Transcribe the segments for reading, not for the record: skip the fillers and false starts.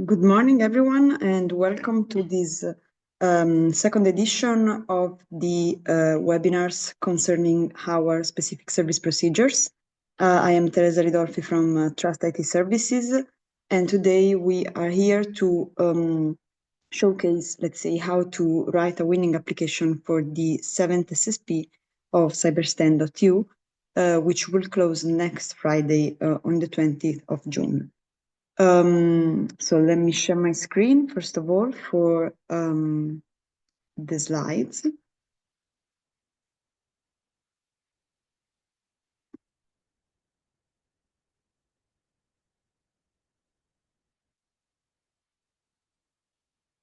Good morning, everyone, and welcome to this second edition of the webinars concerning our specific service procedures. I am Teresa Ridolfi from Trust IT Services, and today we are here to showcase, let's say, how to write a winning application for the 7th SSP of CYBERSTAND.eu, which will close next Friday on the 20th of June. So let me share my screen, first of all, for the slides.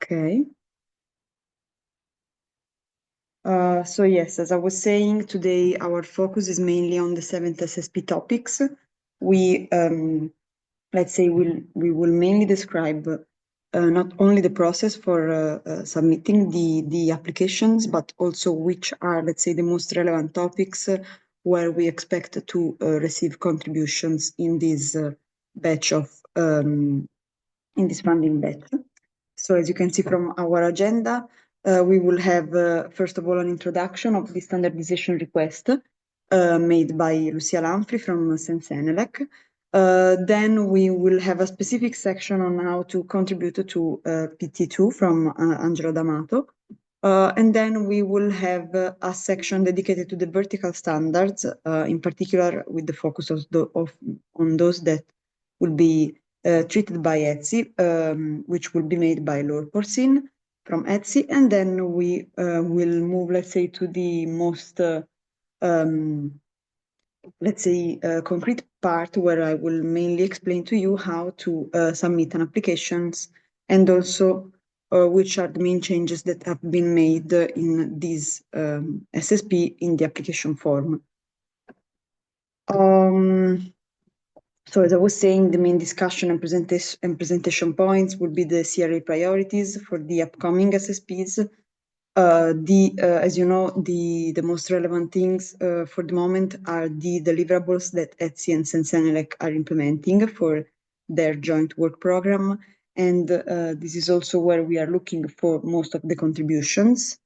Okay. So yes, as I was saying, today our focus is mainly on the 7th SSP topics. We, let's say, we will mainly describe not only the process for submitting the applications, but also which are, let's say, the most relevant topics where we expect to receive contributions in this batch of in this funding batch. So as you can see from our agenda, we will have first of all an introduction of the standardization request made by Lucia Lanfri from CEN-CENELEC. Then we will have a specific section on how to contribute to PT2 from Angelo D'Amato. And then we will have a section dedicated to the vertical standards, in particular with the focus on those that will be treated by ETSI, which will be made by Lord Porcin from ETSI. And then we will move, let's say, to the most let's say, concrete part where I will mainly explain to you how to submit an applications and also which are the main changes that have been made in this SSP in the application form. So as I was saying, the main discussion and presentation points will be the CRA priorities for the upcoming SSPs. As you know, the most relevant things for the moment are the deliverables that ETSI and CEN-CENELEC are implementing for their joint work program. And this is also where we are looking for most of the contributions.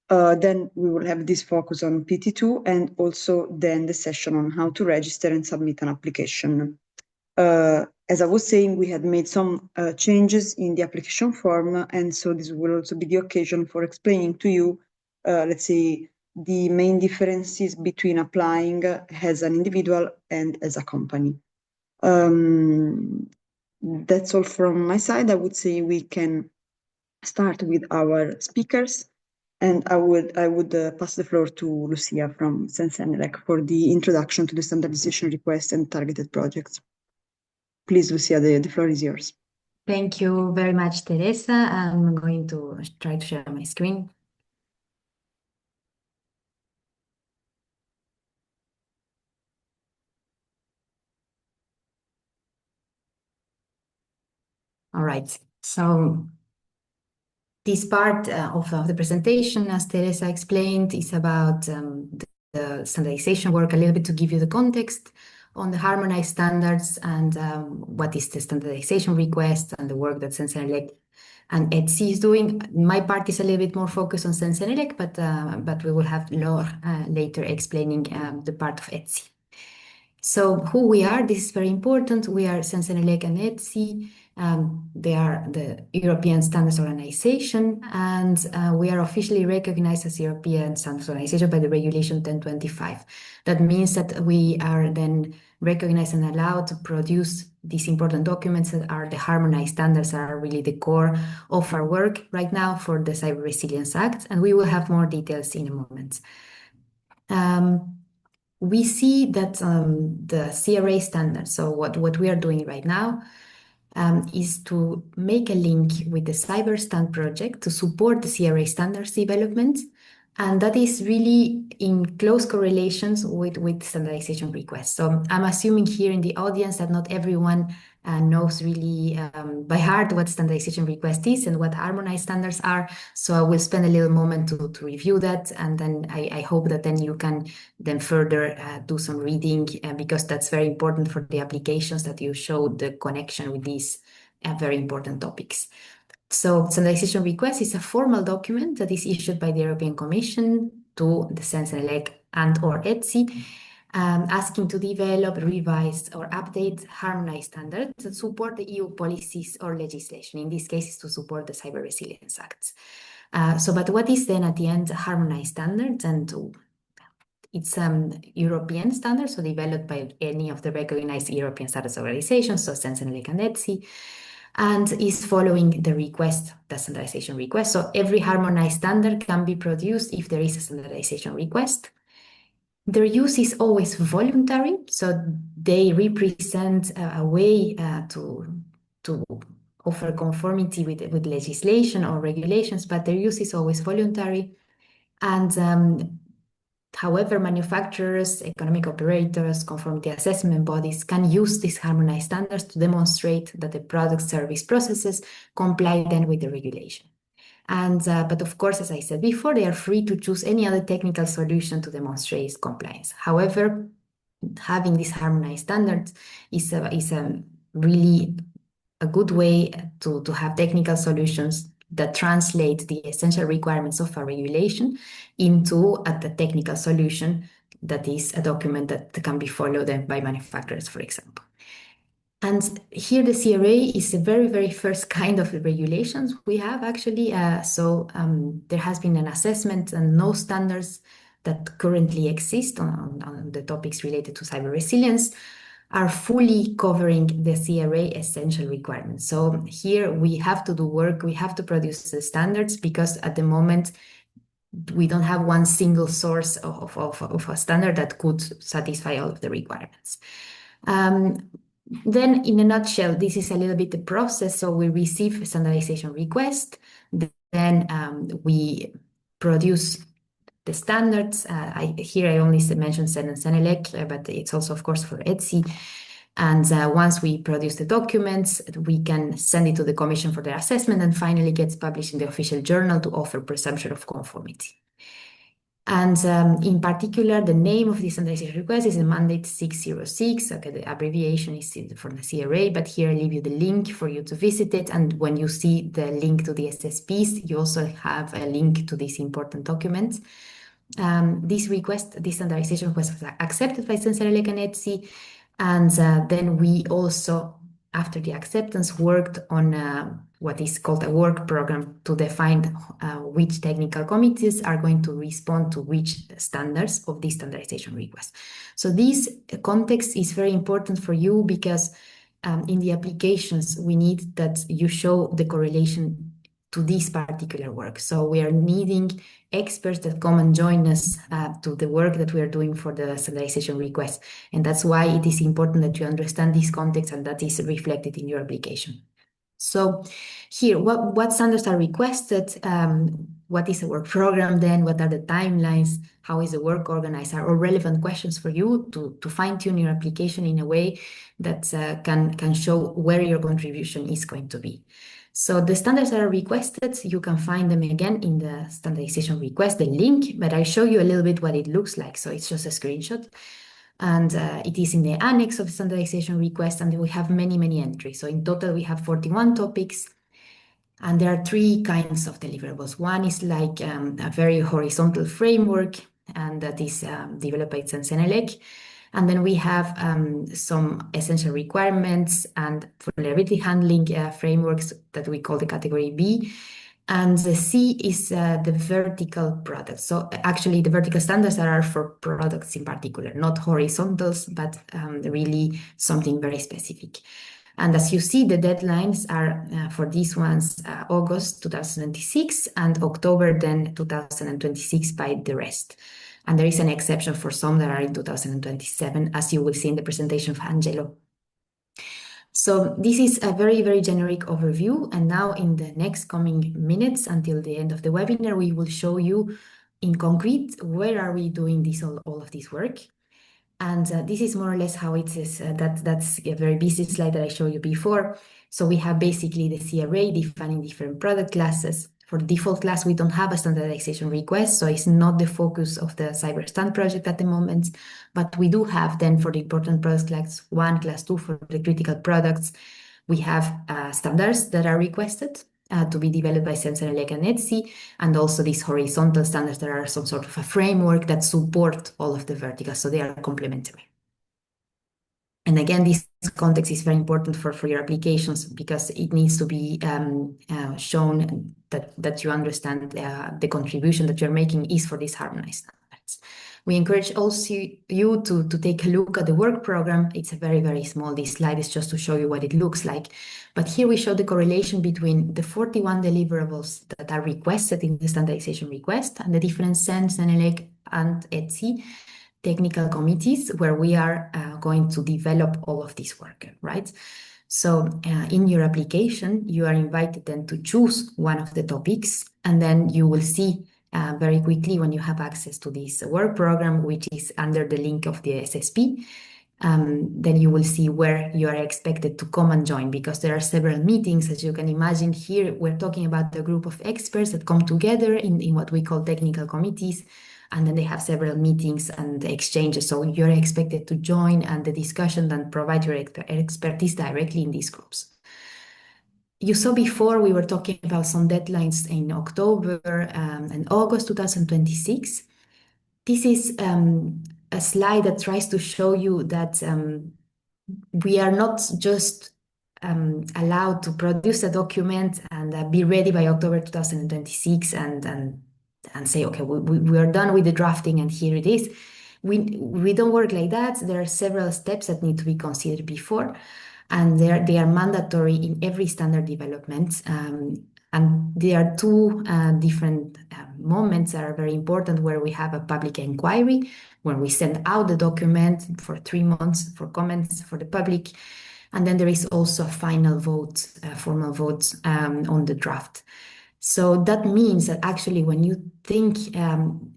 Then we will have this focus on PT2 and also then the session on how to register and submit an application. As I was saying, we had made some changes in the application form, and so this will also be the occasion for explaining to you, let's say, the main differences between applying as an individual and as a company. That's all from my side. I would say we can start with our speakers, and I would pass the floor to Lucia from CEN-CENELEC for the introduction to the standardization request and targeted projects. Please, Lucia, the floor is yours. Thank you very much, Teresa. I'm going to try to share my screen. All right, so this part of the presentation, as Teresa explained, is about the standardization work, a little bit to give you the context on the harmonized standards and what is the standardization request and the work that CEN-CENELEC and ETSI is doing. My part is a little bit more focused on CEN-CENELEC, but we will have Laure later explaining the part of ETSI. So who we are, this is very important. We are CEN-CENELEC and ETSI. They are the European Standards Organization, and we are officially recognized as European Standards Organization by the Regulation 1025. That means that we are then recognized and allowed to produce these important documents that are the harmonized standards, that are really the core of our work right now for the Cyber Resilience Act, and we will have more details in a moment. We see that the CRA standard, so what we are doing right now, is to make a link with the CYBERSTAND project to support the CRA standards development, and that is really in close correlations with standardization requests. So I'm assuming here in the audience that not everyone knows really by heart what standardization request is and what harmonized standards are. So I will spend a little moment to review that, and then I hope that then you can then further do some reading, because that's very important for the applications that you show the connection with these very important topics. So standardization request is a formal document that is issued by the European Commission to the CEN-CENELEC and or ETSI, asking to develop, revise, or update harmonized standards that support the EU policies or legislation. In this case, is to support the Cyber Resilience Acts. But what is then at the end harmonized standards? And it's European standards, so developed by any of the recognized European standards organizations, so CEN-CENELEC and ETSI, and is following the request, the standardization request. So every harmonized standard can be produced if there is a standardization request. Their use is always voluntary, so they represent a way to offer conformity with legislation or regulations, but their use is always voluntary. And however, manufacturers, economic operators, conformity assessment bodies can use these harmonized standards to demonstrate that the product service processes comply then with the regulation. But of course, as I said before, they are free to choose any other technical solution to demonstrate compliance. However, having these harmonized standards is really a good way to have technical solutions that translate the essential requirements of a regulation into the technical solution that is a document that can be followed by manufacturers, for example. And here the CRA is the very, very first kind of regulations we have actually. There has been an assessment and no standards that currently exist on the topics related to cyber resilience are fully covering the CRA essential requirements. So here we have to do work, we have to produce the standards because at the moment we don't have one single source of a standard that could satisfy all of the requirements. Then in a nutshell, this is a little bit the process. So we receive a standardization request, then we produce the standards. Here I only mentioned CEN-CENELEC, but it's also, of course, for ETSI. And once we produce the documents, we can send it to the Commission for their assessment and finally gets published in the official journal to offer presumption of conformity. And in particular, the name of the standardization request is a mandate 606. Okay, the abbreviation is from the CRA, but here I leave you the link for you to visit it. And when you see the link to the SSPs, you also have a link to this important document. This standardization request was accepted by CEN-CENELEC and ETSI. And then we also, after the acceptance, worked on what is called a work program to define which technical committees are going to respond to which standards of this standardization request. So this context is very important for you because in the applications, we need that you show the correlation to this particular work. So we are needing experts that come and join us to the work that we are doing for the standardization request. And that's why it is important that you understand this context and that is reflected in your application. So here, what standards are requested? What is the work program then? What are the timelines? How is the work organized? Are all relevant questions for you to fine-tune your application in a way that can show where your contribution is going to be. So the standards that are requested, you can find them again in the standardization request, the link, but I show you a little bit what it looks like. So it's just a screenshot. And it is in the annex of the standardization request, and we have many, many entries. So in total, we have 41 topics, and there are three kinds of deliverables. One is like a very horizontal framework, and that is developed by CEN-CENELEC. And then we have some essential requirements and vulnerability handling frameworks that we call the category B. And the C is the vertical products. So actually the vertical standards are for products in particular, not horizontals, but really something very specific. And as you see, the deadlines are for these ones, August 2026 and October then 2026 by the rest. And there is an exception for some that are in 2027, as you will see in the presentation of Angelo. So this is a very, very generic overview. And now in the next coming minutes until the end of the webinar, we will show you in concrete, where are we doing all of this work? And this is more or less how it is. That's a very busy slide that I showed you before. So we have basically the CRA defining different product classes. For the default class, we don't have a standardization request, so it's not the focus of the CYBERSTAND project at the moment, but we do have then for the important products class 1, class 2 for the critical products, We have standards that are requested to be developed by CEN-CENELEC and ETSI, and also these horizontal standards that are some sort of a framework that support all of the verticals, so they are complementary. And again, this context is very important for your applications because it needs to be shown that you understand the contribution that you're making is for these harmonized standards. We encourage also you to take a look at the work program. It's a very, very small. This slide is just to show you what it looks like. But here we show the correlation between the 41 deliverables that are requested in the standardization request and the different CEN-CENELEC and ETSI technical committees where we are going to develop all of this work, right? So in your application, you are invited then to choose one of the topics, and then you will see very quickly when you have access to this work program, which is under the link of the SSP, then you will see where you are expected to come and join, because there are several meetings. As you can imagine here, we're talking about a group of experts that come together in what we call technical committees, and then they have several meetings and exchanges. So you're expected to join and the discussion and provide your expertise directly in these groups. You saw before we were talking about some deadlines in October and August 2026. This is a slide that tries to show you that we are not just allowed to produce a document and be ready by October 2026 and say, okay, we are done with the drafting and here it is. We don't work like that. There are several steps that need to be considered before, and they are mandatory in every standard development. And there are two different moments that are very important where we have a public inquiry, where we send out the document for 3 months for comments for the public. And then there is also a final vote, formal vote on the draft. So that means that actually when you think,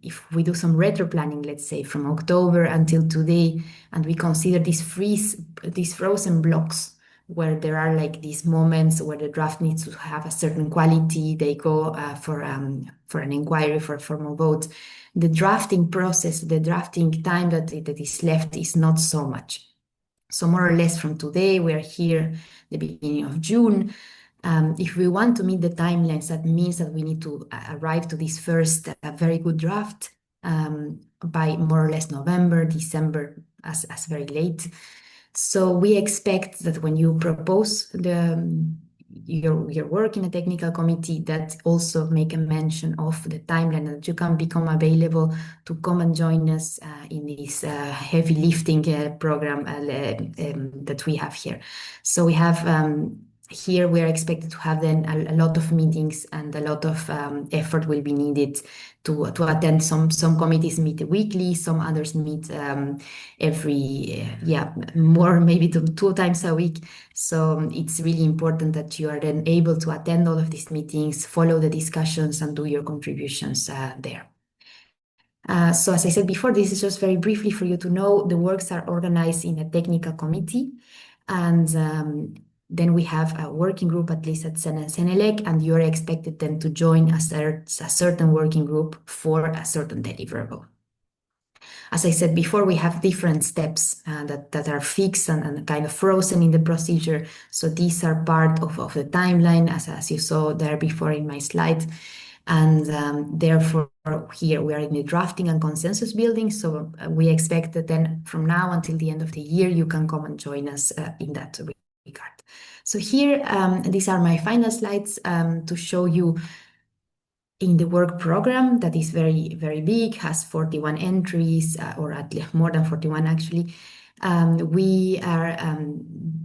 if we do some retro planning, let's say from October until today, and we consider these frozen blocks where there are like these moments where the draft needs to have a certain quality, they go for an inquiry, for a formal vote. The drafting process, the drafting time that is left is not so much. So more or less from today, we are here the beginning of June. If we want to meet the timelines, that means that we need to arrive to this first very good draft by more or less November, December, as very late. So we expect that when you propose your work in a technical committee, that also make a mention of the timeline, that you can become available to come and join us in this heavy lifting program that we have here. So we have here we are expected to have then a lot of meetings, and a lot of effort will be needed to attend. Some committees meet weekly, some others meet more, maybe 2 times a week. So it's really important that you are then able to attend all of these meetings, follow the discussions, and do your contributions there. So as I said before, this is just very briefly for you to know the works are organized in a technical committee, and then we have a working group, at least at CEN-CENELEC, and you're expected then to join a certain working group for a certain deliverable. As I said before, we have different steps that are fixed and kind of frozen in the procedure. So these are part of the timeline, as you saw there before in my slide. And therefore, here we are in the drafting and consensus building. So we expect that then from now until the end of the year, you can come and join us in that regard. So here, these are my final slides to show you in the work program that is very, very big, has 41 entries, or at least more than 41 actually.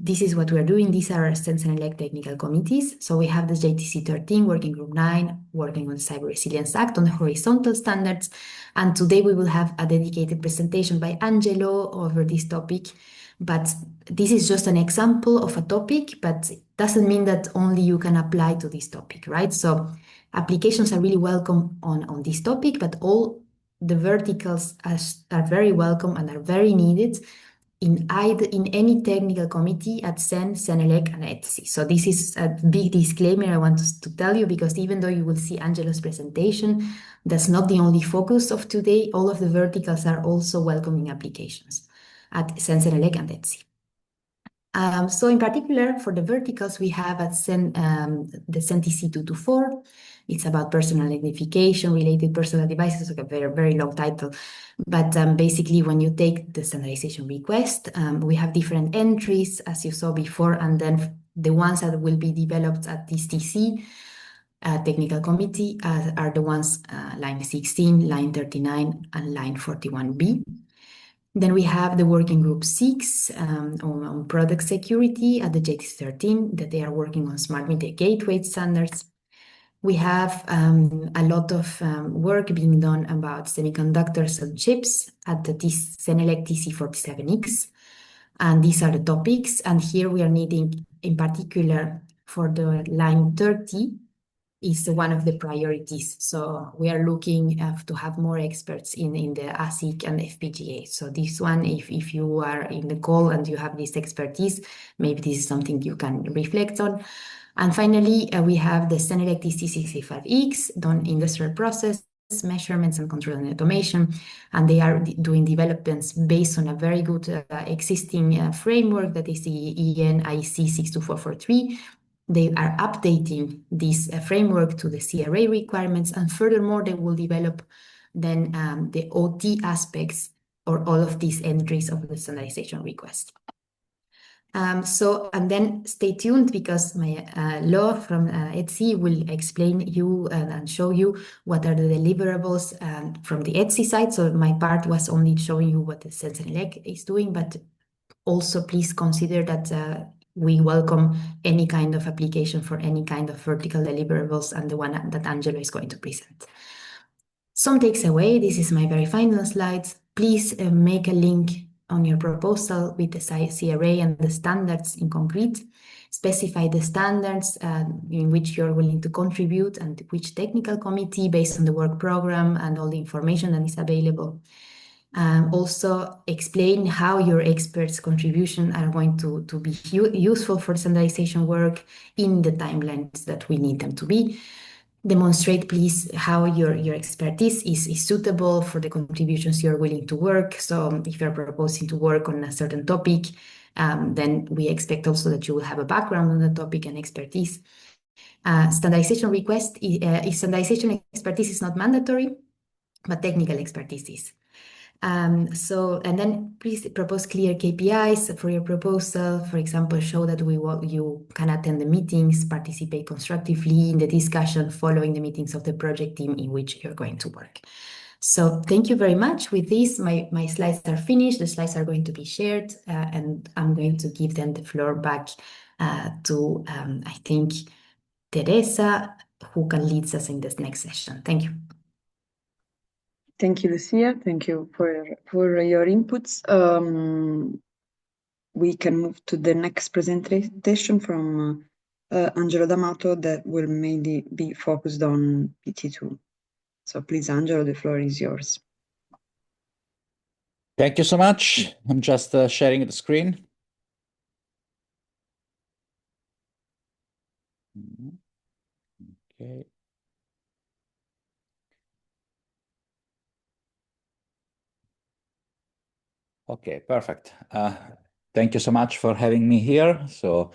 This is what we're doing. These are CEN-CENELEC technical committees. So we have the JTC 13, Working Group 9, working on the Cyber Resilience Act on the horizontal standards. And today we will have a dedicated presentation by Angelo over this topic. But this is just an example of a topic, but it doesn't mean that only you can apply to this topic, right? So applications are really welcome on this topic, but all the verticals are very welcome and are very needed in any technical committee at CEN, CENELEC, and ETSI. So this is a big disclaimer I want to tell you, because even though you will see Angelo's presentation, that's not the only focus of today. All of the verticals are also welcoming applications at CEN, CENELEC, and ETSI. So in particular, for the verticals, we have at the CEN-TC224. It's about personal identification, related personal devices, like a very, very long title. But basically, when you take the standardization request, we have different entries, as you saw before, and then the ones that will be developed at this TC technical committee are the ones line 16, line 39, and line 41B. Then we have the working group 6 on product security at the JT13, that they are working on smart meter gateway standards. We have a lot of work being done about semiconductors and chips at the CENELEC TC47X. And these are the topics. And here we are needing, in particular, for the line 30, is one of the priorities. So we are looking to have more experts in the ASIC and FPGA. So this one, if you are in the call and you have this expertise, maybe this is something you can reflect on. And finally, we have the CENELEC TC65X, done industrial process, measurements and control and automation, and they are doing developments based on a very good existing framework that is the EN/IC 62443. They are updating this framework to the CRA requirements, and furthermore, they will develop then the OT aspects or all of these entries of the standardization request. And then stay tuned, because my law from ETSI will explain you and show you what are the deliverables from the ETSI side. So my part was only showing you what the CEN-CENELEC is doing, but also please consider that we welcome any kind of application for any kind of vertical deliverables, and the one that Angelo is going to present. Some takes away, this is my very final slides. Please make a link on your proposal with the CRA and the standards in concrete. Specify the standards in which you're willing to contribute, and which technical committee based on the work program and all the information that is available. Also explain how your experts' contribution are going to be useful for standardization work in the timelines that we need them to be. Demonstrate, please, how your expertise is suitable for the contributions you're willing to work. So if you're proposing to work on a certain topic, then we expect also that you will have a background on the topic and expertise. Standardization request, standardization expertise is not mandatory, but technical expertise is. And then please propose clear KPIs for your proposal. For example, show that you can attend the meetings, participate constructively in the discussion following the meetings of the project team in which you're going to work. So thank you very much. With this, my slides are finished. The slides are going to be shared, and I'm going to give them the floor back to, I think, Teresa, who can lead us in this next session. Thank you. Thank you, Lucia. Thank you for your inputs. We can move to the next presentation from Angelo D'Amato, that will mainly be focused on PT2. So please, Angelo, the floor is yours. Thank you so much. I'm just sharing the screen. Okay. Okay, perfect. Thank you so much for having me here. So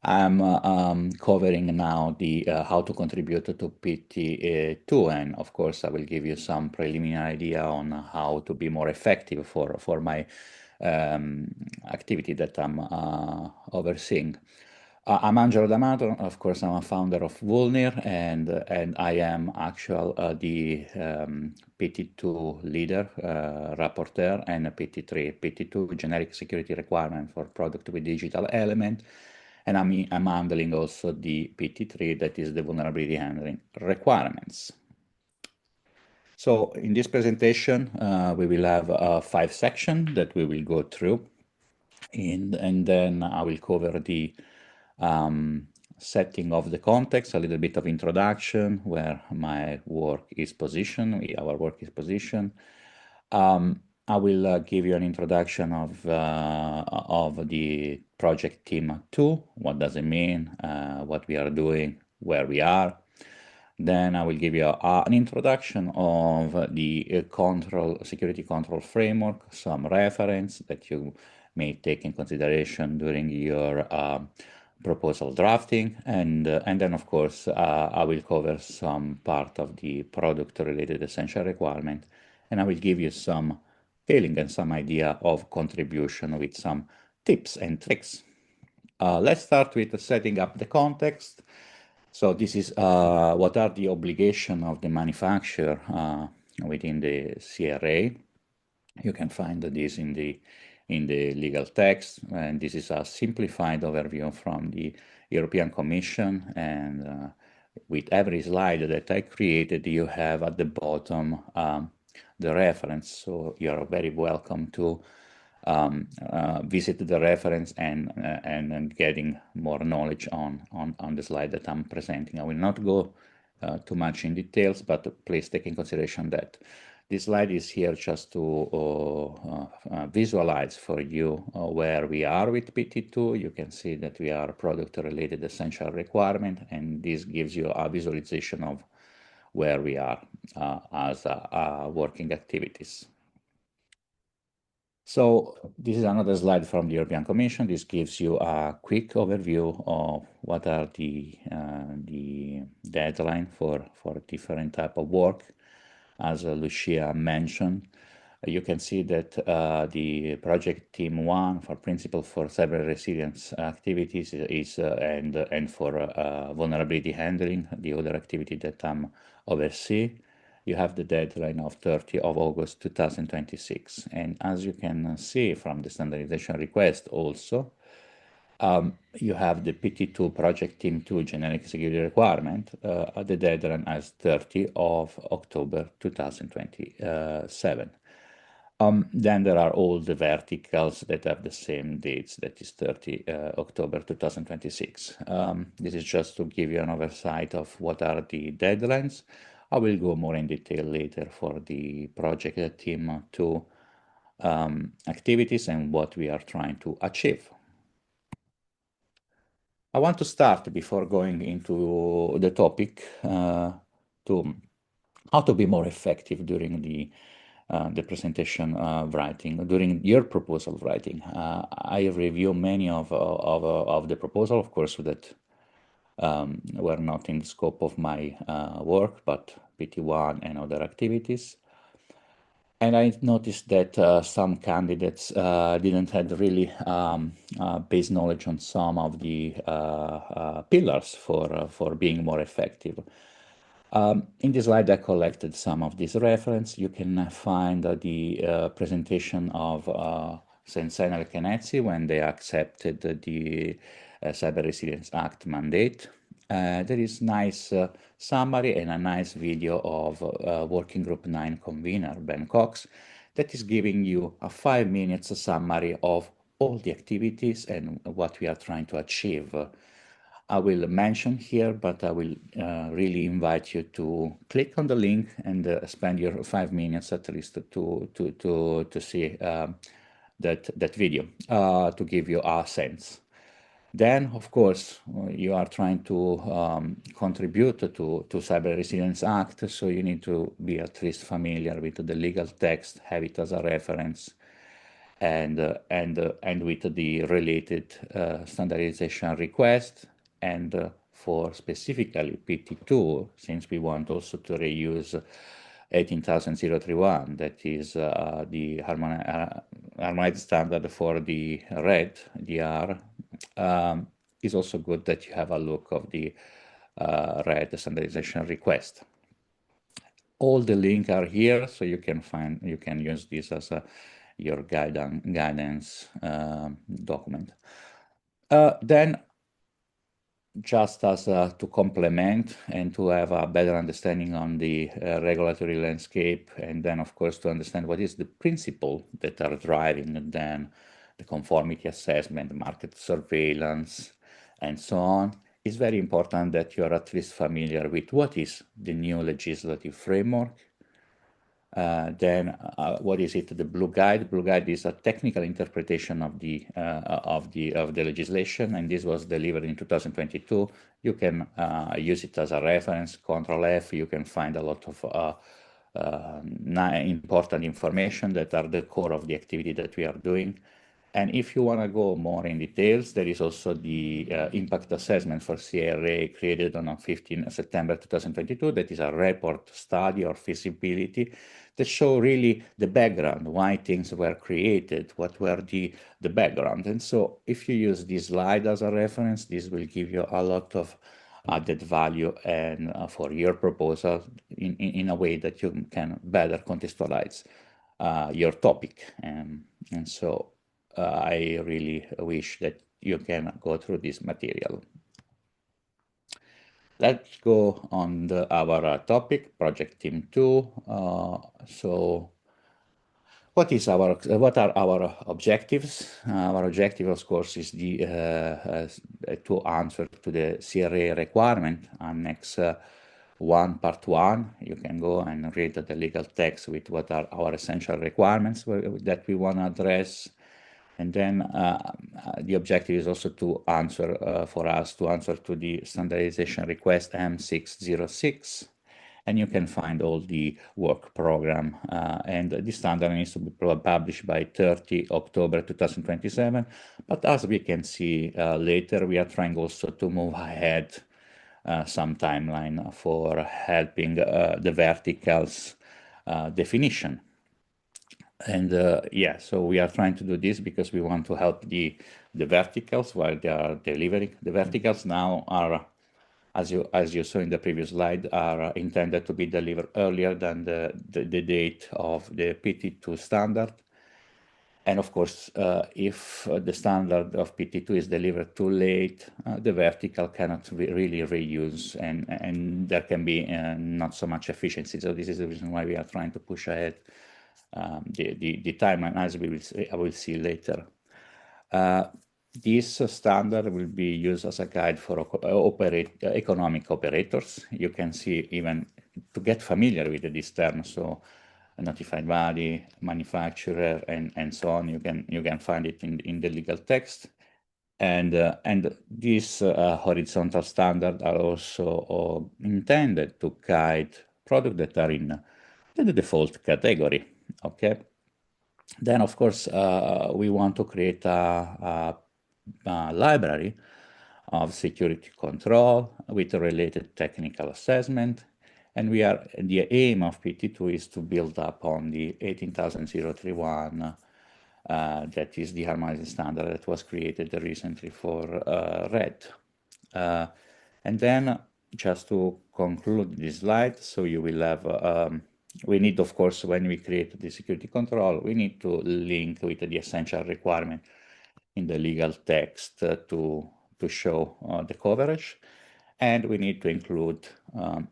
I'm covering now the how to contribute to PT2, and of course I will give you some preliminary idea on how to be more effective for my activity that I'm overseeing. I'm Angelo D'Amato. Of course, I'm a founder of Vulnir, and I am the PT2 leader, rapporteur, and a PT3, PT2 generic security requirement for product with digital element, and I'm handling also the PT3, that is the vulnerability handling requirements. So in this presentation, we will have 5 sections that we will go through, and then I will cover the setting of the context, a little bit of introduction, where my work is positioned, our work is positioned. I will give you an introduction of the project team 2, what does it mean, what we are doing, where we are. Then I will give you an introduction of the security control framework, some reference that you may take in consideration during your proposal drafting, and then of course I will cover some part of the product-related essential requirement, and I will give you some feeling and some idea of contribution with some tips and tricks. Let's start with setting up the context. So this is what are the obligations of the manufacturer within the CRA. You can find this in the legal text, and this is a simplified overview from the European Commission. And with every slide that I created, you have at the bottom the reference. So you are very welcome to visit the reference and getting more knowledge on the slide that I'm presenting. I will not go too much in details, but please take in consideration that this slide is here just to visualize for you where we are with PT2. You can see that we are product-related essential requirement, and this gives you a visualization of where we are as working activities. So this is another slide from the European Commission. This gives you a quick overview of what are the deadline for different type of work. As Lucia mentioned, you can see that the project team 1 for principle for cyber resilience activities is and for vulnerability handling, the other activity that I'm overseeing. You have the deadline of 30 of August 2026. And as you can see from the standardization request also, you have the PT2 project team 2 generic security requirement at the deadline as 30 of October 2027. Then there are all the verticals that have the same dates, that is 30 October 2026. This is just to give you an oversight of what are the deadlines. I will go more in detail later for the project team 2 activities and what we are trying to achieve. I want to start before going into the topic to how to be more effective during the presentation writing, during your proposal writing. I review many of the proposal, of course, that were not in the scope of my work, but PT1 and other activities. And I noticed that some candidates didn't have really base knowledge on some of the pillars for being more effective. In this slide, I collected some of these references. You can find the presentation of CEN-CENELEC and ETSI when they accepted the Cyber Resilience Act mandate. There is nice summary and a nice video of Working Group 9 convener, Ben Cox, that is giving you a 5 minutes summary of all the activities and what we are trying to achieve. I will mention here, but I will really invite you to click on the link and spend your 5 minutes at least to see that video to give you a sense. Then, of course, you are trying to contribute to Cyber Resilience Act, so you need to be at least familiar with the legal text, have it as a reference, and with the related standardization request. And for specifically PT2, since we want also to reuse 18031, that is the harmonized standard for the RED, DR, is also good that you have a look of the RED standardization request. All the links are here, so you can use this as your guidance document. Then, just as to complement and to have a better understanding on the regulatory landscape, and then of course to understand what is the principle that are driving then the conformity assessment, market surveillance, and so on, it's very important that you are at least familiar with what is the new legislative framework. Then what is it? The Blue Guide. Blue Guide is a technical interpretation of the legislation, and this was delivered in 2022. You can use it as a reference. Control F. You can find a lot of important information that are the core of the activity that we are doing. And if you want to go more in details, there is also the impact assessment for CRA created on 15 September 2022. That is a report study or feasibility that show really the background, why things were created, what were the background. And so if you use this slide as a reference, this will give you a lot of added value and for your proposal in a way that you can better contextualize your topic. And so I really wish that you can go through this material. Let's go on our topic, Project Team 2. So what are our objectives? Our objective, of course, is to answer to the CRA requirement Annex 1, Part 1. You can go and read the legal text with what are our essential requirements that we want to address. And then the objective is also to answer, for us to answer to the standardization request M606. And you can find all the work program. And the standard needs to be published by 30 October 2027. But as we can see later, we are trying also to move ahead some timeline for helping the verticals definition. And yeah, so we are trying to do this because we want to help the verticals while they are delivering. The verticals now are, as you saw in the previous slide, are intended to be delivered earlier than the date of the PT2 standard. And of course, if the standard of PT2 is delivered too late, the vertical cannot really reuse, and there can be not so much efficiency. So this is the reason why we are trying to push ahead the timeline, as I will see later. This standard will be used as a guide for economic operators. You can see even to get familiar with this term, so a notified body, manufacturer, and so on. You can find it in the legal text. And these horizontal standards are also intended to guide products that are in the default category. Okay. Then, of course, we want to create a library of security control with a related technical assessment. And the aim of PT2 is to build up on the 18031, that is the harmonized standard that was created recently for RED. And then, just to conclude this slide, so you will have, we need, of course, when we create the security control, we need to link with the essential requirement in the legal text to show the coverage. And we need to include,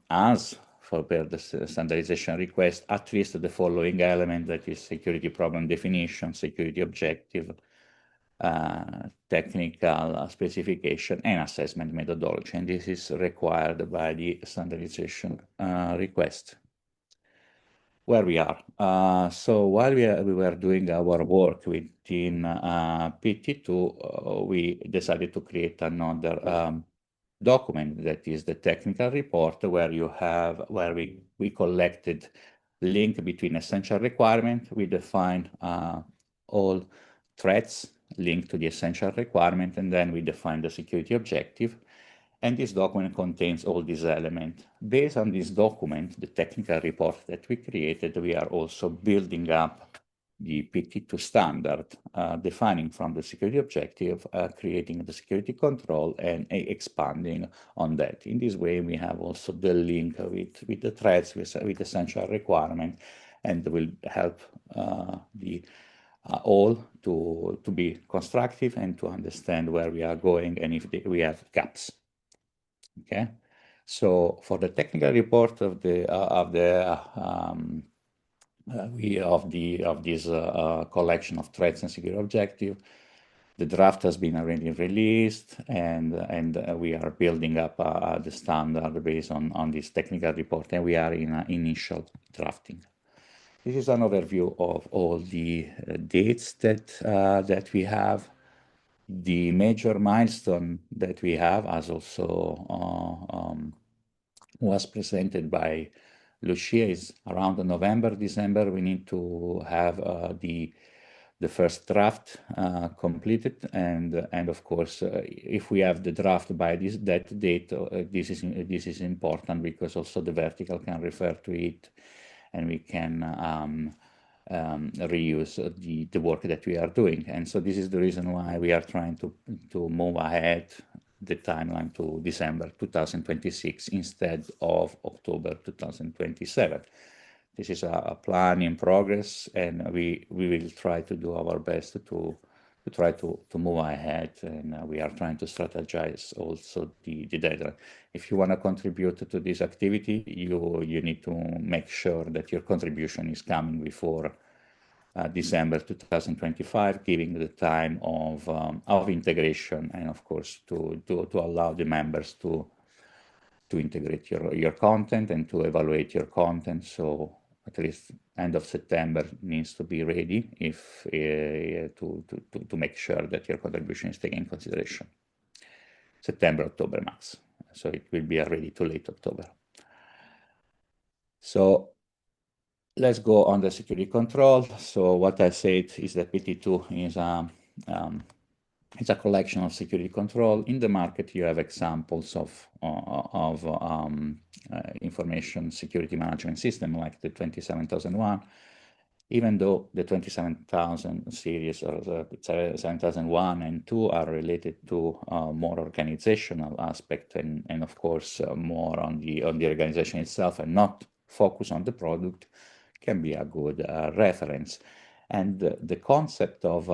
as for the standardization request, at least the following element, that is security problem definition, security objective, technical specification, and assessment methodology. And this is required by the standardization request. Where we are. So while we were doing our work within PT2, we decided to create another document that is the technical report, where we collected link between essential requirement. We defined all threats linked to the essential requirement, and then we defined the security objective. And this document contains all these elements. Based on this document, the technical report that we created, we are also building up the PT2 standard, defining from the security objective, creating the security control, and expanding on that. In this way, we have also the link with the threats, with essential requirement, and will help all to be constructive and to understand where we are going and if we have gaps. Okay, so for the technical report of this collection of threats and security objective, the draft has been already released, and we are building up the standard based on this technical report, and we are in initial drafting. This is an overview of all the dates that we have. The major milestone that we have, as also was presented by Lucia, is around November, December. We need to have the the first draft completed, and of course, if we have the draft by that date, this is important because also the vertical can refer to it, and we can reuse the work that we are doing. And so this is the reason why we are trying to move ahead the timeline to December 2026 instead of October 2027. This is a plan in progress, and we will try to do our best to try to move ahead, and we are trying to strategize also the deadline. If you want to contribute to this activity, you need to make sure that your contribution is coming before December 2025, giving the time of integration, and of course to allow the members to integrate your content and to evaluate your content. So at least end of September needs to be ready if to make sure that your contribution is taken in consideration. September, October max. So it will be already too late October. So let's go on the security control. So what I said is that PT2 is it's a collection of security control. In the market, you have examples of information security management system like the 27001, even though the 27000 series or the 7001 and 2 are related to more organizational aspect and of course more on the organization itself and not focus on the product, can be a good reference. And the concept of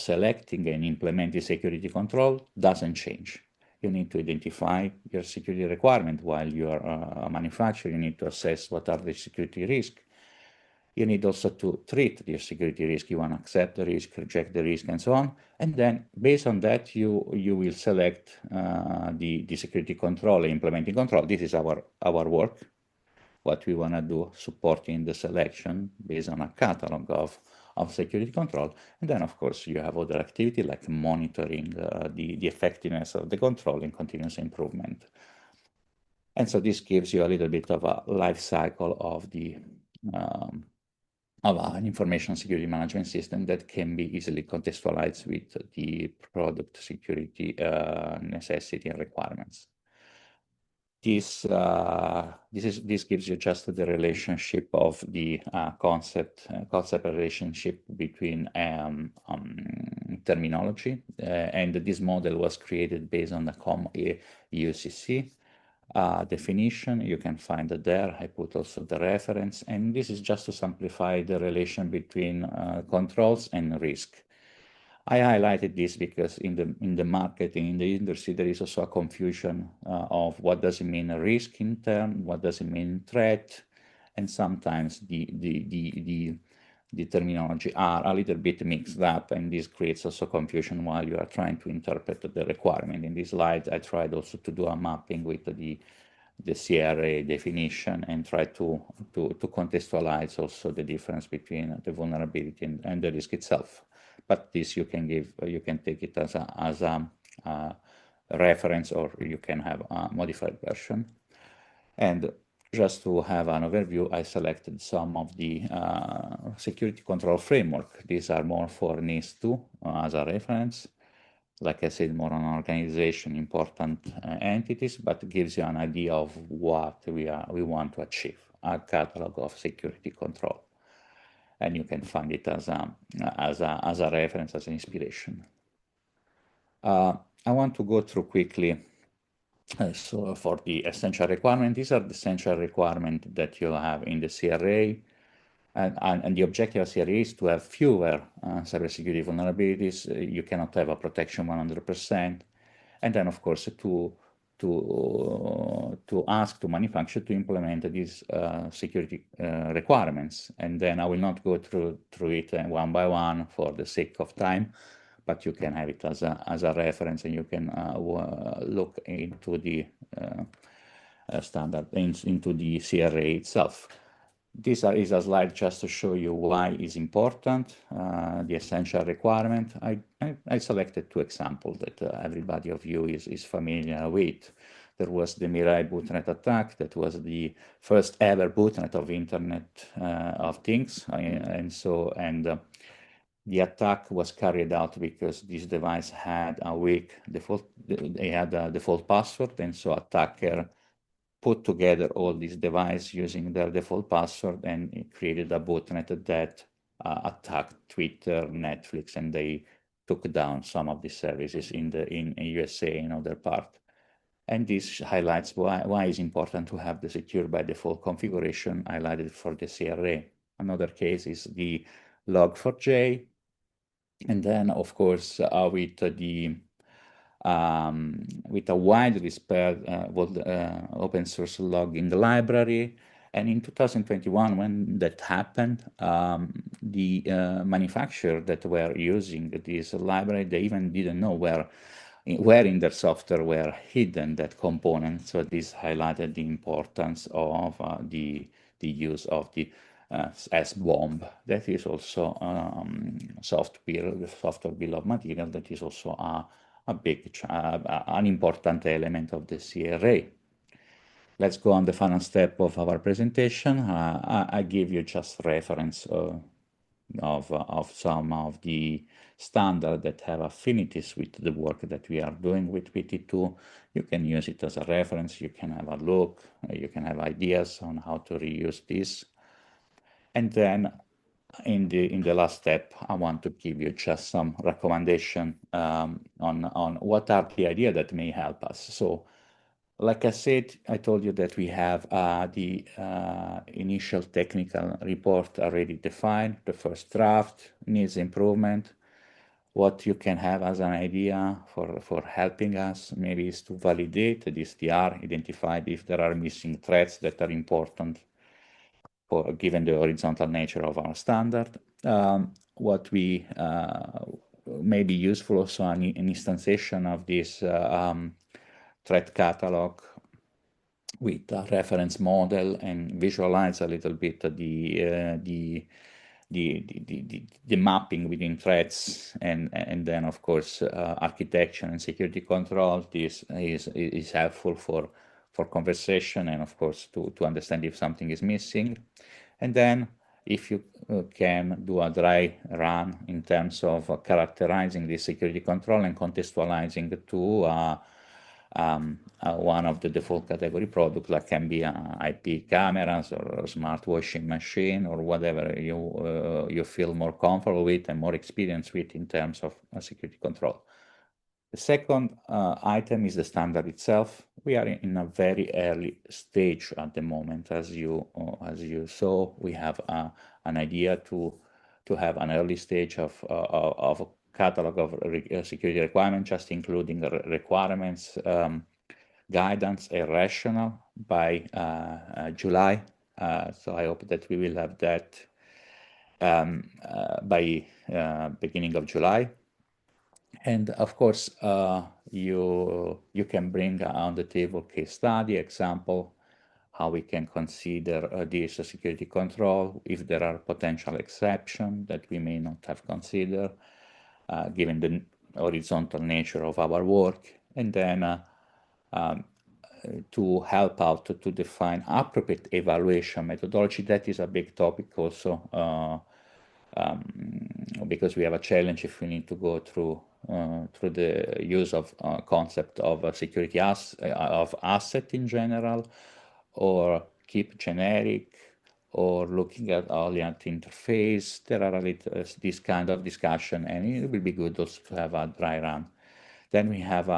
selecting and implementing security control doesn't change. You need to identify your security requirement while you are a manufacturer. You need to assess what are the security risks. You need also to treat your security risk. You want to accept the risk, reject the risk, and so on. And then based on that, you will select the security control, implementing control. This is our work. What we want to do, supporting the selection based on a catalog of security control. And then, of course, you have other activity like monitoring the effectiveness of the control and continuous improvement. And so this gives you a little bit of a life cycle of an information security management system that can be easily contextualized with the product security necessity and requirements. This gives you just the relationship of the concept relationship between terminology, and this model was created based on the COM-EUCC definition. You can find it there. I put also the reference, and this is just to simplify the relation between controls and risk. I highlighted this because in the market, in the industry, there is also a confusion of what does it mean a risk in term, what does it mean threat, and sometimes the terminology are a little bit mixed up, and this creates also confusion while you are trying to interpret the requirement. In this slide, I tried also to do a mapping with the CRA definition and try to contextualize also the difference between the vulnerability and the risk itself. But this you can take it as a reference, or you can have a modified version. And just to have an overview, I selected some of the security control framework. These are more for NIST2 as a reference. Like I said, more on organization, important entities, but gives you an idea of what we want to achieve, a catalog of security control. And you can find it as a reference, as an inspiration. I want to go through quickly. So for the essential requirement, these are the essential requirements that you have in the CRA. And the objective of CRA is to have fewer cybersecurity vulnerabilities. You cannot have a protection 100%. And then, of course, to ask to manufacturer to implement these security requirements. And then I will not go through it one by one for the sake of time, but you can have it as a reference, and you can look into the standard, into the CRA itself. This is a slide just to show you why it's important, the essential requirement. I selected two examples that everybody of you is familiar with. There was the Mirai botnet attack. That was the first ever botnet of Internet of Things, The attack was carried out because this device had a weak default, they had a default password, and so attacker put together all these devices using their default password, and it created a botnet that attacked Twitter, Netflix, and they took down some of the services in USA and other part. And this highlights why it's important to have the secure by default configuration highlighted for the CRA. Another case is the log4j. And then, of course, with a widely spread open source logging library. And in 2021, when that happened, the manufacturer that were using this library, they even didn't know where in their software were hidden that component. So this highlighted the importance of the use of the SBOMB. That is also software bill of material. That is also a big, an important element of the CRA. Let's go on the final step of our presentation. I give you just reference of some of the standards that have affinities with the work that we are doing with PT2. You can use it as a reference. You can have a look. You can have ideas on how to reuse this. And then in the last step, I want to give you just some recommendation on what are the ideas that may help us. So, like I said, I told you that we have the initial technical report already defined. The first draft needs improvement. What you can have as an idea for helping us maybe is to validate this TR, identify if there are missing threads that are important given the horizontal nature of our standard. What we may be useful also an instantiation of this thread catalog with a reference model and visualize a little bit the mapping within threads, and then of course architecture and security control. This is helpful for conversation and of course to understand if something is missing. And then if you can do a dry run in terms of characterizing the security control and contextualizing to one of the default category products, like can be IP cameras or smart washing machine or whatever you feel more comfortable with and more experienced with in terms of security control. The second item is the standard itself. We are in a very early stage at the moment, as you saw. We have an idea to have an early stage of a catalog of security requirements, just including requirements, guidance, and rationale by July. So I hope that we will have that by beginning of July. And of course, you can bring on the table case study example, how we can consider this security control, if there are potential exceptions that we may not have considered, given the horizontal nature of our work, and then to help out to define appropriate evaluation methodology. That is a big topic also, because we have a challenge if we need to go through the use of concept of security of asset in general, or keep generic, or looking at only at interface. There are this kind of discussion, and it will be good also to have a dry run. Then we have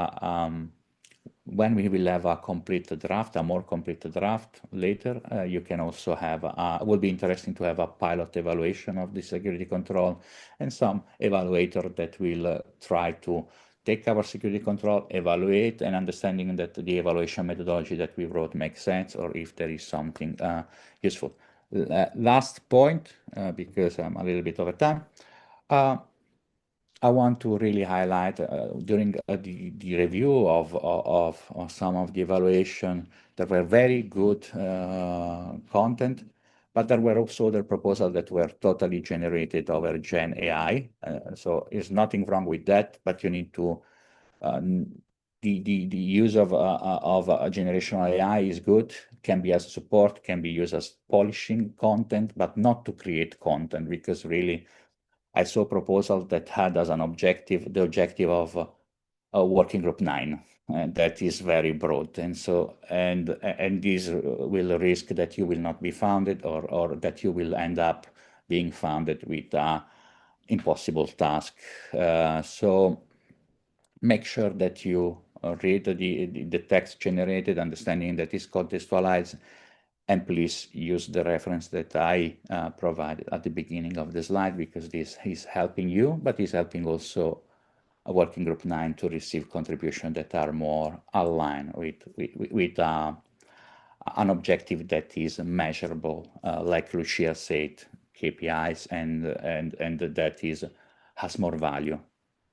when we will have a complete draft, a more complete draft later, you can also have, will be interesting to have a pilot evaluation of the security control and some evaluator that will try to take our security control, evaluate, and understanding that the evaluation methodology that we wrote makes sense, or if there is something useful. Last point, because I'm a little bit over time, I want to really highlight during the review of some of the evaluation, there were very good content, but there were also other proposals that were totally generated over Gen AI. So there's nothing wrong with that, but you need to, the use of generational AI is good, can be as support, can be used as polishing content, but not to create content, because really I saw a proposal that had as an objective the objective of working group 9. And that is very broad, and so and this will risk that you will not be founded, or that you will end up being founded with a impossible task. So make sure that you read the text generated, understanding that is contextualized, and please use the reference that I provided at the beginning of the slide, because this is helping you, but is helping also a working group 9 to receive contributions that are more aligned with an objective that is measurable, like Lucia said, KPIs, and that has more value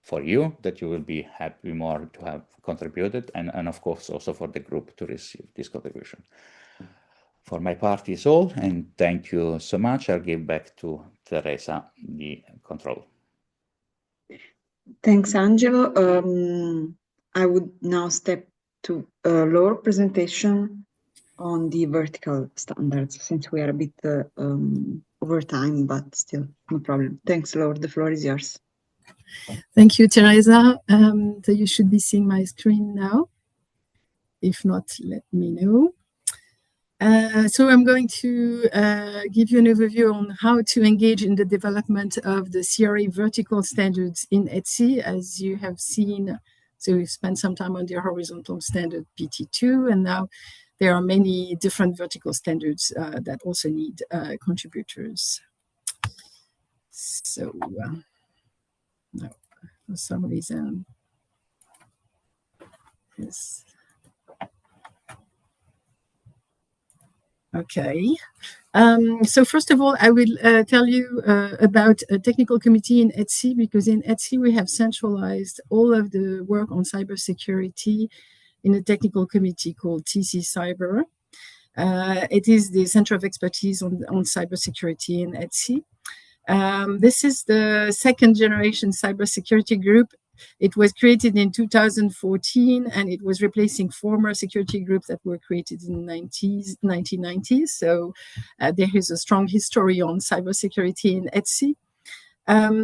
for you, that you will be happy more to have contributed, and of course also for the group to receive this contribution. For my part is all, and thank you so much. I'll give back to Teresa the control. Thanks, Angelo. I would now step to Laura's presentation on the vertical standards, since we are a bit over time, but still, no problem. Thanks, Laura. The floor is yours. Thank you, Teresa. So you should be seeing my screen now. If not, let me know. So I'm going to give you an overview on how to engage in the development of the CRA vertical standards in ETSI. As you have seen, so we've spent some time on the horizontal standard PT2, and now there are many different vertical standards that also need contributors. So, no, for some reason, yes. Okay. So first of all, I will tell you about a technical committee in ETSI, because in ETSI we have centralized all of the work on cybersecurity in a technical committee called TC Cyber. It is the center of expertise on cybersecurity in ETSI. This is the second generation cybersecurity group. It was created in 2014, and it was replacing former security groups that were created in the 1990s. So there is a strong history on cybersecurity in ETSI.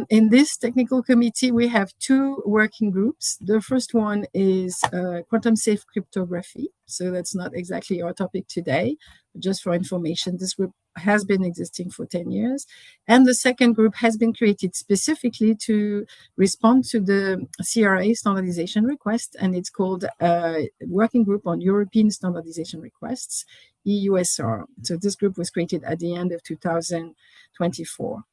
In this technical committee, we have two working groups. The first one is quantum safe cryptography. So that's not exactly our topic today, but just for information, this group has been existing for 10 years. And the second group has been created specifically to respond to the CRA Standardization Request, and it's called Working Group on European Standardization Requests, EUSR. So this group was created at the end of 2024.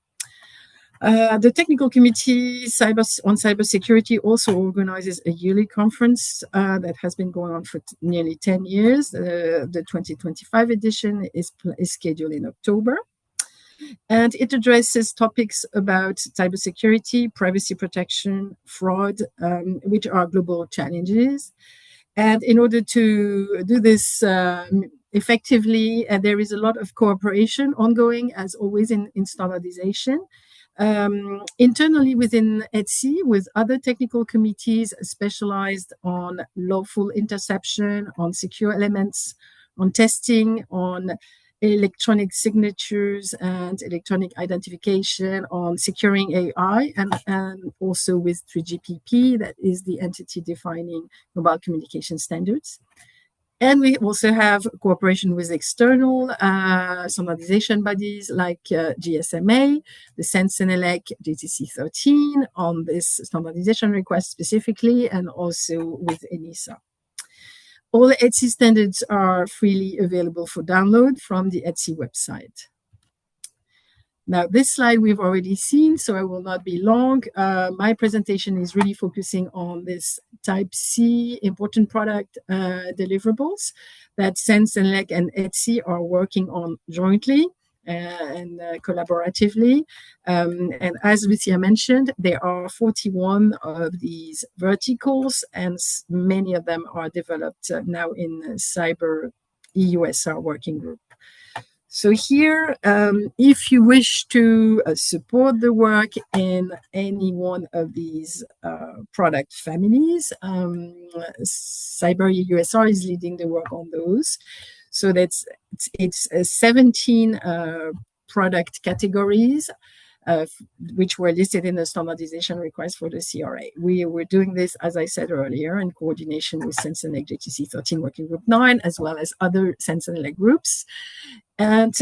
The Technical Committee on Cybersecurity also organizes a yearly conference that has been going on for nearly 10 years. The 2025 edition is scheduled in October. And it addresses topics about cybersecurity, privacy protection, fraud, which are global challenges. And in order to do this effectively, there is a lot of cooperation ongoing, as always in standardization. Internally within ETSI, with other technical committees specialized on lawful interception, on secure elements, on testing, on electronic signatures and electronic identification, on securing AI, and also with 3GPP, that is the entity defining mobile communication standards. And we also have cooperation with external standardization bodies like GSMA, the CEN-CENELEC, GTC 13 on this standardization request specifically, and also with ENISA. All ETSI standards are freely available for download from the ETSI website. Now, this slide we've already seen, so I will not be long. My presentation is really focusing on this Type C important product deliverables that CEN-CENELEC and ETSI are working on jointly and collaboratively. And as Lucia mentioned, there are 41 of these verticals, and many of them are developed now in Cyber EUSR working group. So here, if you wish to support the work in any one of these product families, Cyber EUSR is leading the work on those. So it's 17 product categories. which were listed in the standardization request for the CRA. We were doing this, as I said earlier, in coordination with CEN-CENELEC JTC 13 Working Group 9, as well as other CEN-CENELEC groups. And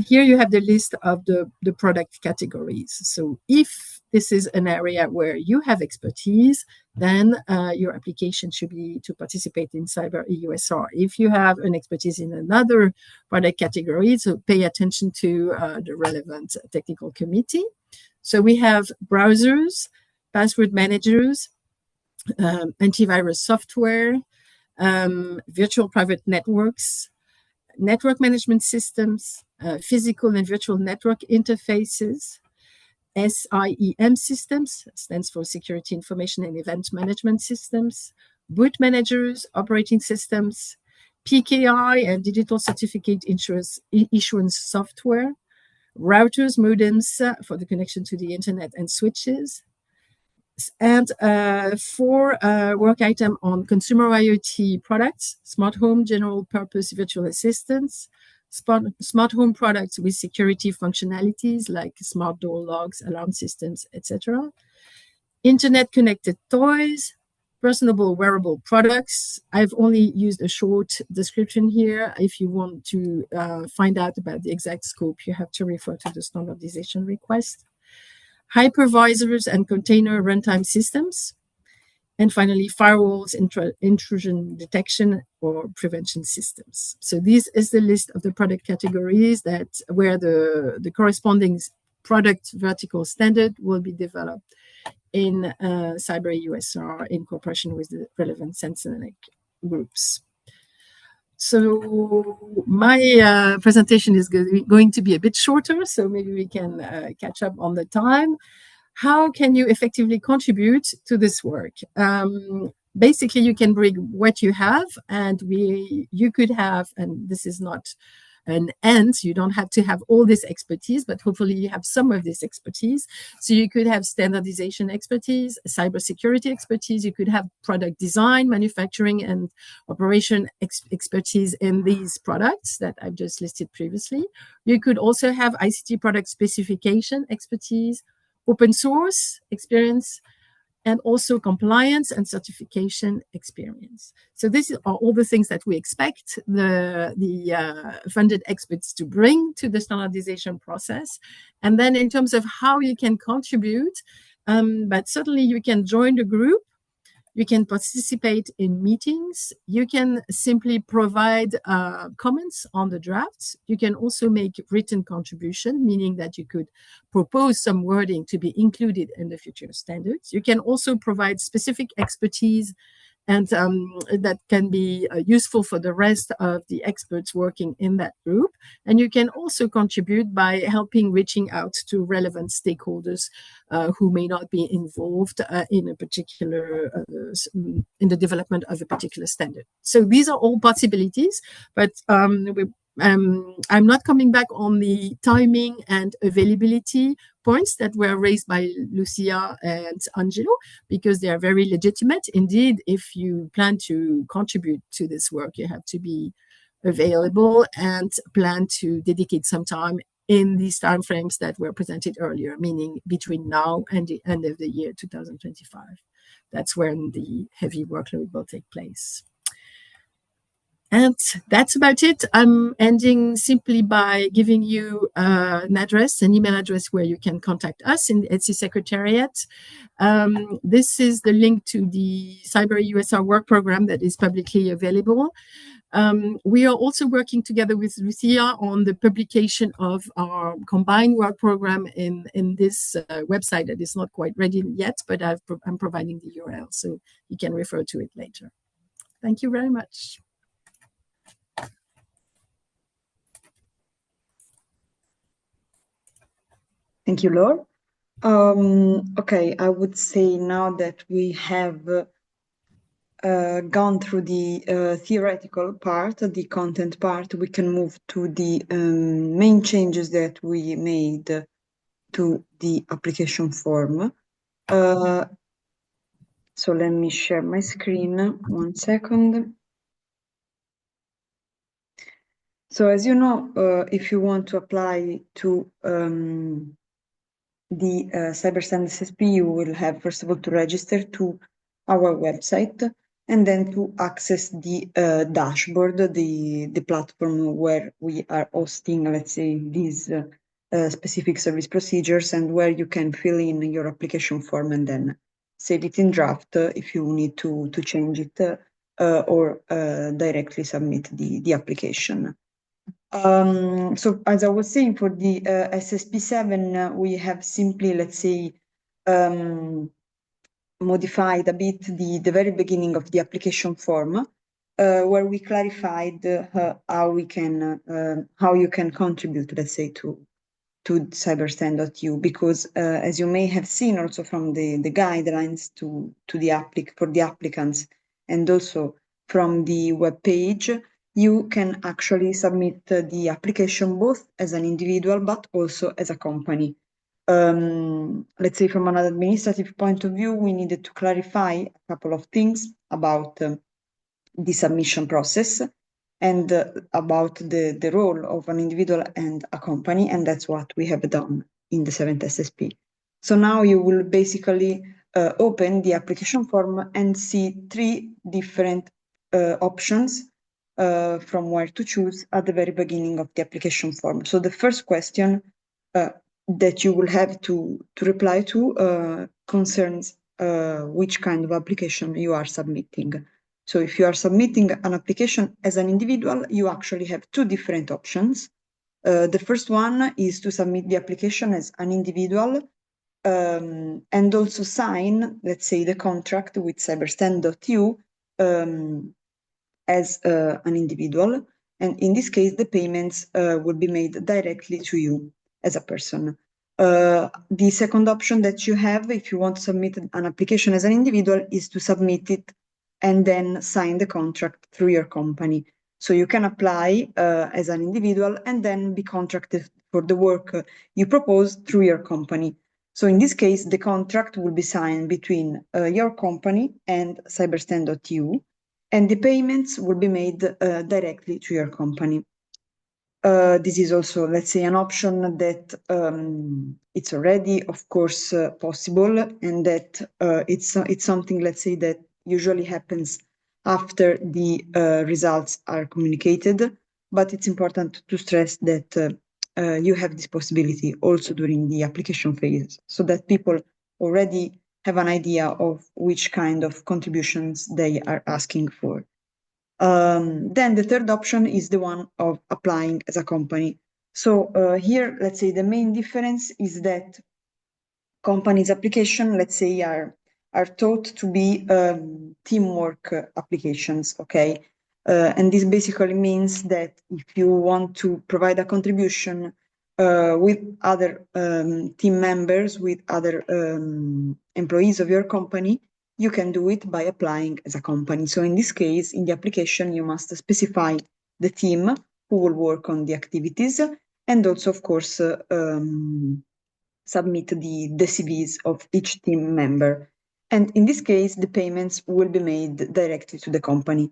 here you have the list of the product categories. So if this is an area where you have expertise, then your application should be to participate in Cyber EUSR. If you have an expertise in another product category, so pay attention to the relevant technical committee. So we have browsers, password managers, antivirus software, virtual private networks, network management systems, physical and virtual network interfaces, SIEM systems, stands for Security Information and Event Management Systems, boot managers, operating systems, PKI and digital certificate issuance software, routers, modems for the connection to the internet and switches, and for work item on consumer IoT products, smart home general purpose virtual assistants, smart home products with security functionalities like smart door locks, alarm systems, etc. Internet connected toys, personable wearable products. I've only used a short description here. If you want to find out about the exact scope, you have to refer to the standardization request. Hypervisors and container runtime systems. And finally, firewalls, intrusion detection or prevention systems. So this is the list of the product categories where the corresponding product vertical standard will be developed in Cyber EUSR in cooperation with the relevant CEN-CENELEC groups. So my presentation is going to be a bit shorter, so maybe we can catch up on the time. How can you effectively contribute to this work? Basically, you can bring what you have, and you could have, and this is not an end, you don't have to have all this expertise, but hopefully you have some of this expertise. So you could have standardization expertise, cybersecurity expertise, you could have product design, manufacturing, and operation expertise in these products that I've just listed previously. You could also have ICT product specification expertise, open source experience, and also compliance and certification experience. So these are all the things that we expect the funded experts to bring to the standardization process. And then in terms of how you can contribute, but certainly you can join the group, you can participate in meetings, you can simply provide comments on the drafts. You can also make written contribution, meaning that you could propose some wording to be included in the future standards. You can also provide specific expertise and that can be useful for the rest of the experts working in that group. And you can also contribute by helping reaching out to relevant stakeholders who may not be involved in a particular, in the development of a particular standard. So these are all possibilities, but I'm not coming back on the timing and availability points that were raised by Lucia and Angelo, because they are very legitimate. Indeed, if you plan to contribute to this work, you have to be available and plan to dedicate some time in these timeframes that were presented earlier, meaning between now and the end of the year 2025. That's when the heavy workload will take place. And that's about it. I'm ending simply by giving you an address, an email address where you can contact us in the ETSI Secretariat. This is the link to the Cyber EUSR work program that is publicly available. We are also working together with Lucia on the publication of our combined work program in this website that is not quite ready yet, but I'm providing the URL, so you can refer to it later. Thank you very much. Thank you, Laure. Okay, I would say now that we have gone through the theoretical part, the content part, we can move to the main changes that we made to the application form. So let me share my screen, 1 second. So as you know, if you want to apply to the CYBERSTAND SSP, you will have, first of all, to register to our website and then to access the dashboard, the platform where we are hosting, let's say, these specific service procedures, and where you can fill in your application form and then save it in draft if you need to change it or directly submit the application. So as I was saying, for the SSP7, we have simply, let's say, modified a bit the very beginning of the application form, where we clarified how you can contribute, let's say, to CYBERSTAND.eu, because as you may have seen also from the guidelines for the applicants, and also from the web page, you can actually submit the application both as an individual but also as a company. Let's say from an administrative point of view, we needed to clarify a couple of things about the submission process and about the role of an individual and a company, and that's what we have done in the 7th SSP. So now you will basically open the application form and see 3 different options from where to choose at the very beginning of the application form. So the first question that you will have to reply to concerns which kind of application you are submitting. So if you are submitting an application as an individual, you actually have 2 different options. The first one is to submit the application as an individual and also sign, let's say, the contract with CYBERSTAND.eu as an individual. And in this case, the payments will be made directly to you as a person. The second option that you have, if you want to submit an application as an individual, is to submit it and then sign the contract through your company. So you can apply as an individual and then be contracted for the work you propose through your company. So in this case, the contract will be signed between your company and CYBERSTAND.eu, and the payments will be made directly to your company. This is also, let's say, an option that it's already, of course, possible, and that it's something, let's say, that usually happens after the results are communicated. But it's important to stress that you have this possibility also during the application phase, so that people already have an idea of which kind of contributions they are asking for. Then the third option is the one of applying as a company. So here, let's say the main difference is that companies' application, let's say, are thought to be teamwork applications, okay? And this basically means that if you want to provide a contribution with other team members, with other employees of your company, you can do it by applying as a company. So in this case, in the application, you must specify the team who will work on the activities, and also, of course, submit the CVs of each team member. And in this case, the payments will be made directly to the company.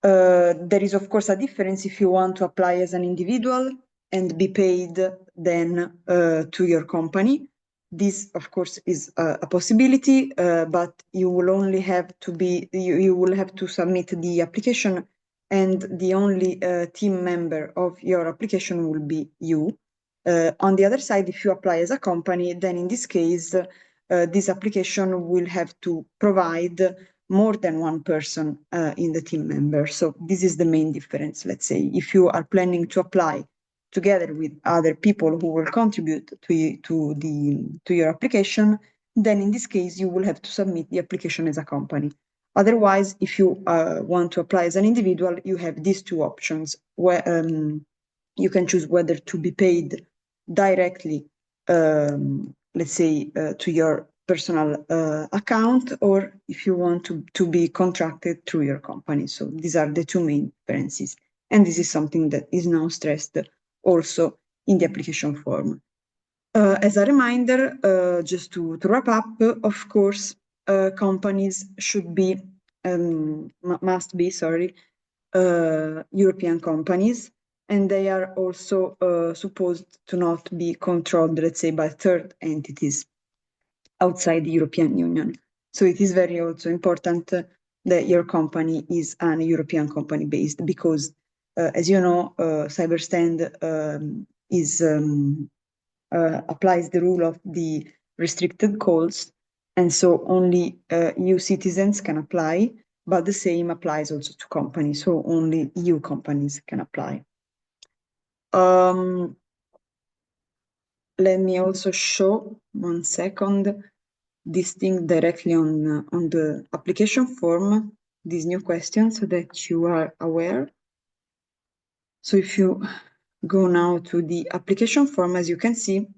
There is, of course, a difference if you want to apply as an individual and be paid then to your company. This, of course, is a possibility, but you will only have to you will have to submit the application, and the only team member of your application will be you. On the other side, if you apply as a company, then in this case, this application will have to provide more than one person in the team member. So this is the main difference, let's say. If you are planning to apply together with other people who will contribute to your application, then in this case, you will have to submit the application as a company. Otherwise, if you want to apply as an individual, you have these 2 options, where you can choose whether to be paid directly, let's say, to your personal account, or if you want to be contracted through your company. So these are the 2 main differences. And this is something that is now stressed also in the application form. As a reminder, just to wrap up, of course, companies should be, must be, European companies. and they are also supposed to not be controlled, let's say, by third entities outside the European Union. So it is very also important that your company is an European company based, because as you know, CyberStand applies the rule of the restricted calls, and so only EU citizens can apply, but the same applies also to companies, so only EU companies can apply. Let me also show 1 second this thing directly on the application form, these new questions, so that you are aware. So if you go now to the application form, as you can see,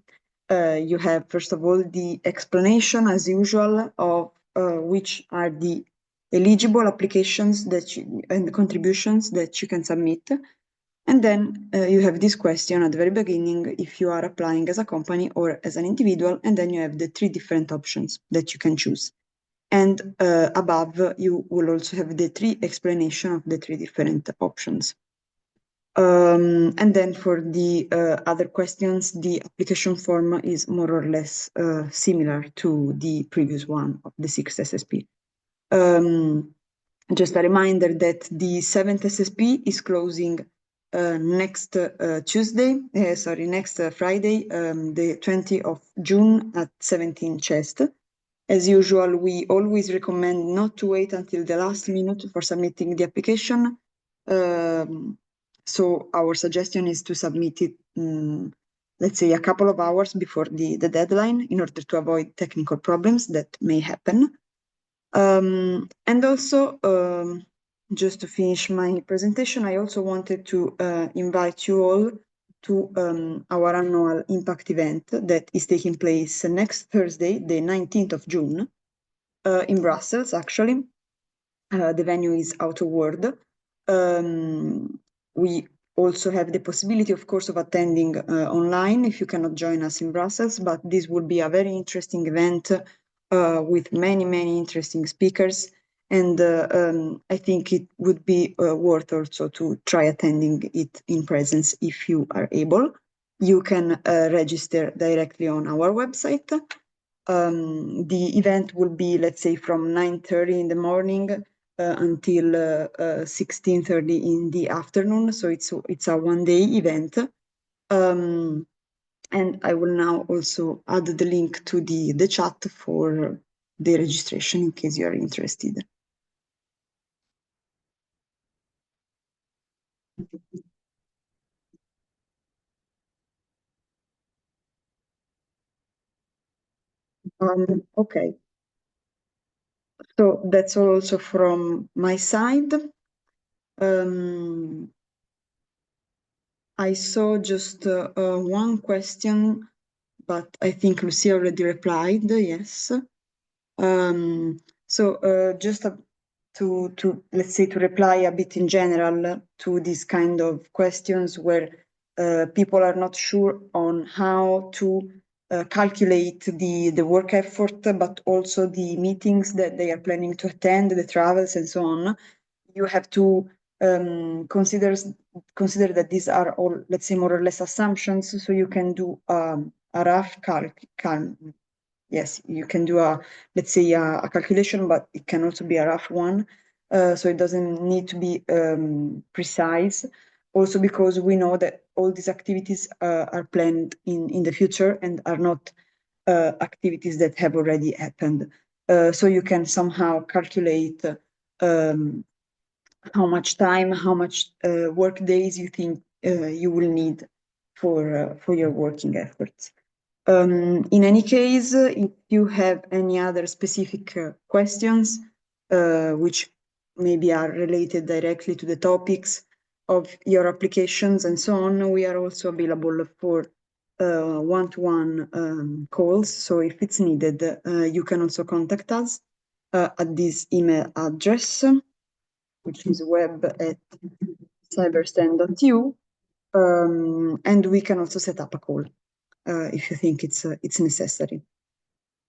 you have, first of all, the explanation, as usual, of which are the eligible applications that and the contributions that you can submit. And then you have this question at the very beginning, if you are applying as a company or as an individual, and then you have the 3 different options that you can choose. And above, you will also have the 3 explanation of the 3 different options. And then for the other questions, the application form is more or less similar to the previous one of the 6th SSP. Just a reminder that the 7th SSP is closing next Friday, the 20th of June at 17 chest. As usual, we always recommend not to wait until the last minute for submitting the application. So our suggestion is to submit it, let's say, a couple of hours before the deadline, in order to avoid technical problems that may happen. And also, just to finish my presentation, I also wanted to invite you all to our annual impact event that is taking place next Thursday, the 19th of June, in Brussels, actually. The venue is Outer World. We also have the possibility, of course, of attending online if you cannot join us in Brussels, but this would be a very interesting event with many, many interesting speakers. And I think it would be worth also to try attending it in presence if you are able. You can register directly on our website. The event will be, let's say, from 9:30 in the morning until 16:30 in the afternoon. So it's a one-day event. And I will now also add the link to the chat for the registration in case you are interested. Okay. So that's all also from my side. I saw just one question, but I think Lucia already replied, yes. So just to let's say, to reply a bit in general to these kind of questions where people are not sure on how to calculate the work effort, but also the meetings that they are planning to attend, the travels and so on. You have to consider that these are all, let's say, more or less assumptions. So you can do a rough yes, you can do let's say, a calculation, but it can also be a rough one. So it doesn't need to be precise. Also because we know that all these activities are planned in the future and are not activities that have already happened. So you can somehow calculate how much time, how much work days you think you will need for your working efforts. In any case, if you have any other specific questions, which maybe are related directly to the topics of your applications and so on, we are also available for one-to-one calls. So if it's needed, you can also contact us at this email address, which is web@cyberstand.eu, and we can also set up a call if you think it's necessary.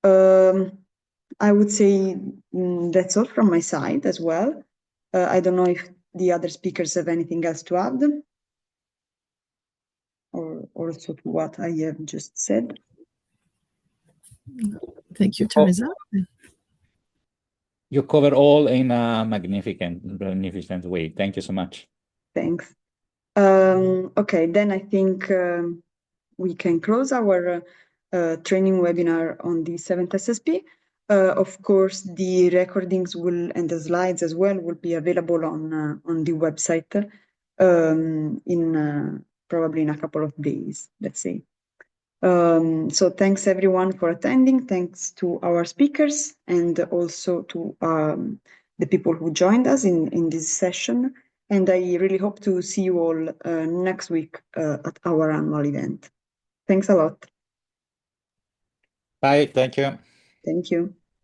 I would say that's all from my side as well. I don't know if the other speakers have anything else to add. or also to what I have just said? Thank you, Teresa. You cover all in a magnificent way. Thank you so much. Thanks. Okay, then I think we can close our training webinar on the 7th SSP. Of course, the recordings and the slides as well will be available on the website probably in a couple of days, let's say. So thanks everyone for attending. Thanks to our speakers and also to the people who joined us in this session. And I really hope to see you all next week at our annual event. Thanks a lot. Bye. Thank you. Thank you.